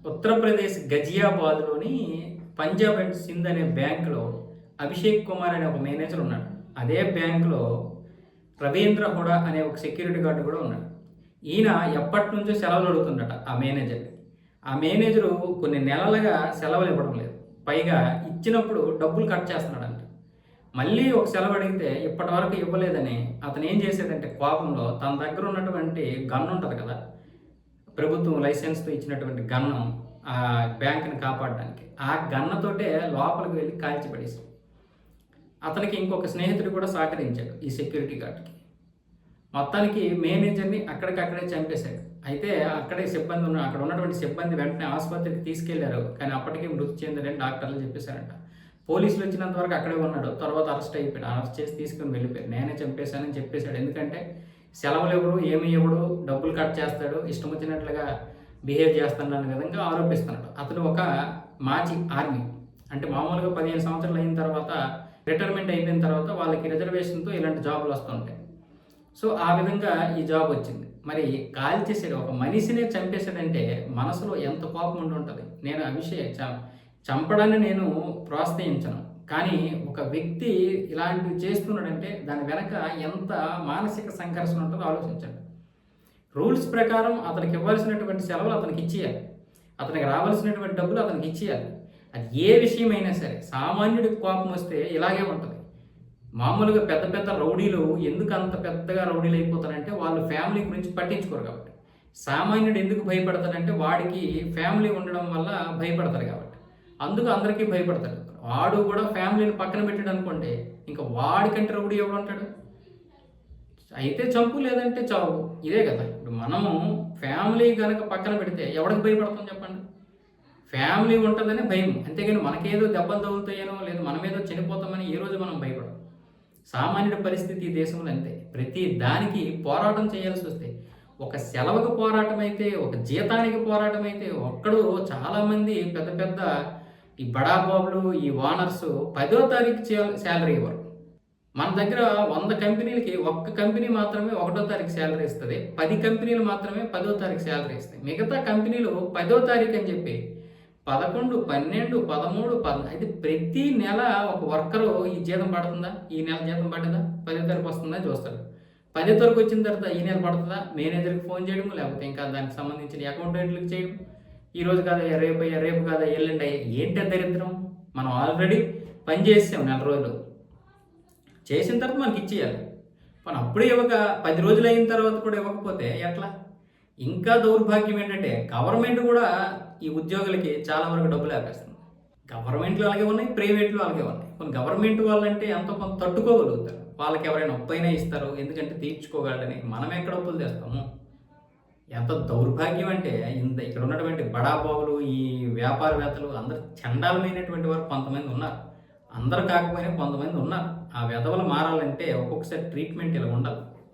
Uttar Pradesh గజియాబాద్‌లోని Punjab and Sindh అనే బ్యాంక్‌లో అభిషేక్ కుమార్ అనే ఒక మేనేజర్ ఉన్నాడు. అదే బ్యాంక్‌లో రవీంద్ర హుడా అనే ఒక సెక్యూరిటీ గార్డ్ కూడా ఉన్నాడు. ఈయన ఎప్పటినుంచో సెలవులు అడుగుతుండట ఆ మేనేజర్‌ని. ఆ మేనేజరు కొన్ని నెలలుగా సెలవులు ఇవ్వడం లేదు. పైగా ఇచ్చినప్పుడు డబ్బులు కట్ చేస్తున్నాడంట. మళ్ళీ ఒక సెలవు అడిగితే ఇప్పటివరకు ఇవ్వలేదని అతను ఏం చేసాడంటే కోపంలో తన దగ్గర ఉన్నటువంటి గన్ ఉంటది కదా! ప్రభుత్వం లైసెన్స్‌తో ఇచ్చినటువంటి గన్ను ఆ బ్యాంక్‌ని కాపాడడానికి. ఆ గన్నుతోటే లోపలికి వెళ్లి కాల్చి పడేసాడు. అతనికి ఇంకొక స్నేహితుడు కూడా సహకరించాడు ఈ సెక్యూరిటీ గార్డ్‌కి. మొత్తానికి మేనేజర్‌ని అక్కడికక్కడే చంపేశాడు. అయితే అక్కడ ఉన్నటువంటి సిబ్బంది వెంటనే ఆసుపత్రికి తీసుకెళ్లారు. కానీ అప్పటికే మృతి చెందాడని డాక్టర్లు చెప్పేశారంట. పోలీసులు వచ్చినంత వరకు అక్కడే ఉన్నాడు. తర్వాత అరెస్ట్ అయిపోయాడు. అరెస్ట్ చేసి తీసుకొని వెళ్ళిపోయారు. నేనే చంపేశానని చెప్పేశాడు. ఎందుకంటే సెలవులు ఇవ్వడు, ఏమి ఇవ్వడు, డబ్బులు కట్ చేస్తాడు, ఇష్టం వచ్చినట్లుగా బిహేవ్ చేస్తాడన్న విధంగా ఆరోపిస్తున్నాడు. అతను ఒక మాజీ ఆర్మీ. అంటే మామూలుగా 15 సంవత్సరాలు అయిన తర్వాత రిటైర్మెంట్ అయిపోయిన తర్వాత వాళ్ళకి రిజర్వేషన్‌తో ఇలాంటి జాబ్‌లు వస్తుంటాయి. సో, ఆ విధంగా ఈ జాబ్ వచ్చింది. మరి కాల్చేసాడు. ఒక మనిషినే చంపేసాడంటే మనసులో ఎంత కోపం ఉండుంటది. నేను ఆ విషయం చంపడాన్ని నేను ప్రోత్సహించను. కానీ ఒక వ్యక్తి ఇలాంటివి చేస్తున్నాడంటే దాని వెనక ఎంత మానసిక సంఘర్షణ ఉంటుందో ఆలోచించండి. రూల్స్ ప్రకారం అతనికి ఇవ్వాల్సినటువంటి సెలవులు అతనికి ఇచ్చేయాలి. అతనికి రావాల్సినటువంటి డబ్బులు అతనికి ఇచ్చేయాలి. అది ఏ విషయమైనా సరే. సామాన్యుడికి కోపం వస్తే ఇలాగే ఉంటది. మామూలుగా పెద్ద పెద్ద రౌడీలు ఎందుకు అంత పెద్దగా రౌడీలు అయిపోతారంటే వాళ్ళు ఫ్యామిలీ గురించి పట్టించుకోరు కాబట్టి. సామాన్యుడు ఎందుకు భయపడతాడంటే వాడికి ఫ్యామిలీ ఉండడం వల్ల భయపడతాడు కాబట్టి. అందుకు అందరికీ భయపడతాడు. వాడు కూడా ఫ్యామిలీని పక్కన పెట్టాడు అనుకోండి, ఇంకా వాడికంటే రౌడీ ఎవడుంటాడు? అయితే చంపు, లేదంటే చావు. ఇదే కదా! ఇప్పుడు మనము ఫ్యామిలీ గనక పక్కన పెడితే ఎవడికి భయపడతాం చెప్పండి? ఫ్యామిలీ ఉంటుందని భయం. అంతేగాని మనకేదో దెబ్బలు తగులుతాయనో, లేదా మనమేదో చనిపోతామని ఏ రోజు మనం భయపడం. సామాన్యుడి పరిస్థితి ఈ దేశంలో అంతే. ప్రతి దానికి పోరాటం చేయాల్సి వస్తే, ఒక సెలవుకి పోరాటం అయితే, ఒక జీతానికి పోరాటం అయితే, ఒక్కడు చాలామంది పెద్ద పెద్ద ఈ బడాబాబులు, ఈ ఓనర్స్ 10వ తారీఖు శాలరీ ఇవ్వరు. మన దగ్గర 100 కంపెనీలకి ఒక్క కంపెనీ మాత్రమే 1వ తారీఖు శాలరీ ఇస్తుంది. 10 కంపెనీలు మాత్రమే 10వ తారీఖు శాలరీ ఇస్తాయి. మిగతా కంపెనీలు 10వ తారీఖు అని చెప్పి 11, 12, 13, 14 అయితే ప్రతి నెల ఒక వర్కరు ఈ జీతం పడుతుందా? ఈ నెల జీతం పడ్డదా? 10వ తారీఖు వస్తుందా చూస్తాడు. 10వ తారీఖు వచ్చిన తర్వాత ఈ నెల పడుతుందా? మేనేజర్కి ఫోన్ చేయడం, లేకపోతే ఇంకా దానికి సంబంధించిన అకౌంటెంట్లకు చేయడం. ఈ రోజు కాదా, రేపు కాదా, ఎల్లుండి ఏంటి దరిద్రం? మనం ఆల్రెడీ పని చేసాం నెల రోజులు. చేసిన తర్వాత మనకి ఇచ్చేయాలి. మనం అప్పుడే 10 రోజులు అయిన తర్వాత కూడా ఇవ్వకపోతే ఎట్లా? ఇంకా దౌర్భాగ్యం ఏంటంటే గవర్నమెంట్ కూడా ఈ ఉద్యోగులకి చాలా వరకు డబ్బులు ఆపేస్తుంది. గవర్నమెంట్లు అలాగే ఉన్నాయి, ప్రైవేట్లు అలాగే ఉన్నాయి. కొన్ని గవర్నమెంట్ వాళ్ళంటే ఎంతో కొంత తట్టుకోగలుగుతారు. వాళ్ళకి ఎవరైనా అప్పైనా ఇస్తారు, ఎందుకంటే తీర్చుకోగలరని. మనం ఎక్కడ అప్పులు తెస్తాము? ఎంత దౌర్భాగ్యం అంటే ఇక్కడ ఉన్నటువంటి బడాబాబులు, ఈ వ్యాపారవేత్తలు అందరూ చండాలమైనటువంటి వారు కొంతమంది ఉన్నారు. అందరు కాకపోయినా కొంతమంది ఉన్నారు. ఆ వెధవలు మారాలంటే ఒక్కొక్కసారి ట్రీట్మెంట్ ఇలా ఉండాలి.